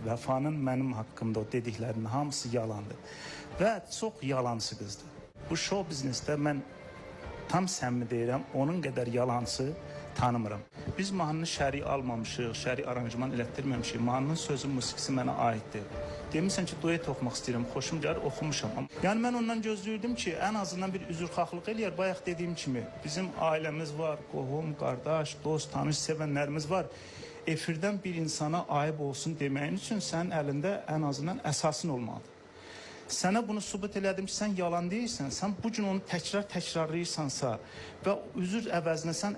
Vəfanın mənim haqqımda o dediklərinin hamısı yalandır. Və çox yalancı qızdır. Bu show biznesdə mən tam səmimi deyirəm, onun qədər yalancı tanımıram. Biz mahnını şəri almamışıq, şəri aranjman elətdirməmişik. Mahnının sözü, musiqisi mənə aiddir. Demirsən ki, duet oxumaq istəyirəm, xoşum gəlir, oxumuşam. Yəni mən ondan gözləyirdim ki, ən azından bir üzrxahlıq eləyər. Bayaq dediyim kimi, bizim ailəmiz var, qohum, qardaş, dost, tanış, sevənlərimiz var. Efirdən bir insana ayıb olsun deməyin üçün sənin əlində ən azından əsasın olmalıdır. Sənə bunu sübut elədim ki, sən yalan deyirsən, sən bu gün onu təkrarlayırsansa və üzr əvəzinə sən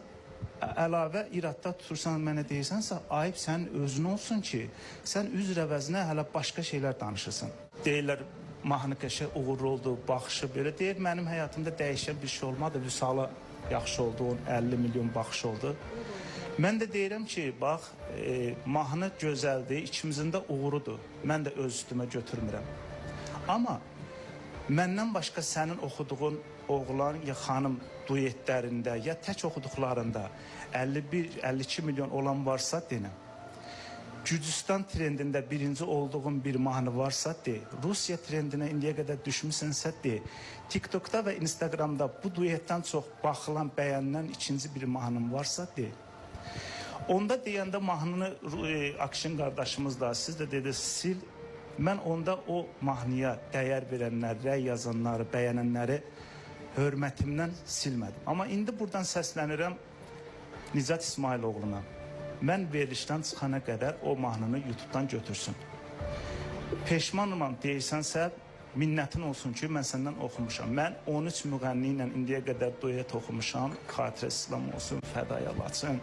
əlavə iradda tutursan, mənə deyirsənsə, ayıb sənin özün olsun ki, sən üzr əvəzinə hələ başqa şeylər danışırsın. Deyirlər, mahnı qəşəng uğurlu oldu, baxışı belə deyir, mənim həyatımda dəyişən bir şey olmadı, vüsala yaxşı oldu, 50 milyon baxış oldu. Mən də deyirəm ki, bax, mahnı gözəldir, ikimizin də uğurudur, mən də öz üstümə götürmürəm. Amma məndən başqa sənin oxuduğun oğlan ya xanım duetlərində ya tək oxuduqlarında 51-52 milyon olan varsa denəm. Gürcüstan trendində birinci olduğun bir mahnı varsa de. Rusiya trendinə indiyə qədər düşmüsənsə de. TikTokda və Instagramda bu duetdən çox baxılan, bəyənilən ikinci bir mahnım varsa de. Onda deyəndə mahnını Akşin qardaşımız da, siz də dediniz, sil. Mən onda o mahnıya dəyər verənlər, rəy yazanları, bəyənənləri hörmətimdən silmədim. Amma indi buradan səslənirəm Nicat İsmailoğluna. Mən verilişdən çıxana qədər o mahnını YouTube'dan götürsün. Peşmanım deyirsənsə, minnətin olsun ki, mən səndən oxumuşam. Mən 13 müğənni ilə indiyə qədər duet oxumuşam. Xatirə İslam olsun, Fədaya Laçın,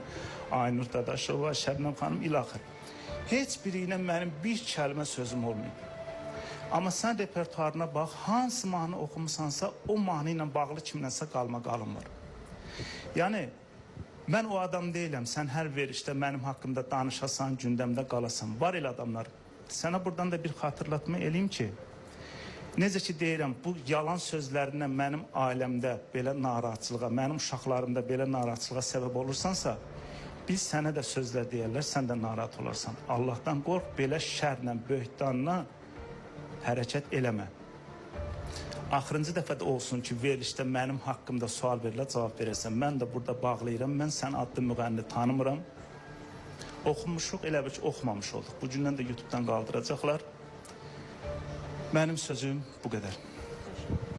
Aynur Dadaşova, Şəbnəm xanım, ilaxır. Heç biri ilə mənim bir kəlmə sözüm olmayıb. Amma sən repertuarına bax, hansı mahnı oxumusansa, o mahnı ilə bağlı kimlənsə qalım var. Yəni, mən o adam deyiləm, sən hər verişdə mənim haqqımda danışasan, gündəmdə qalasan. Var elə adamlar. Sənə buradan da bir xatırlatma eləyim ki, necə ki deyirəm, bu yalan sözlərinə mənim ailəmdə belə narahatçılığa, mənim uşaqlarımda belə narahatçılığa səbəb olursansa, biz sənə də sözlər deyərlər, sən də narahat olarsan. Allahdan qorx, belə şərlə, böhtanla hərəkət eləmə. Axırıncı dəfə də olsun ki, verilişdə mənim haqqımda sual verilə, cavab verərsən. Mən də burada bağlayıram, mən sən adlı müğənni tanımıram. Oxumuşuq, elə bir ki, oxumamış olduq. Bu gündən də YouTube'dan qaldıracaqlar. Mənim sözüm bu qədər.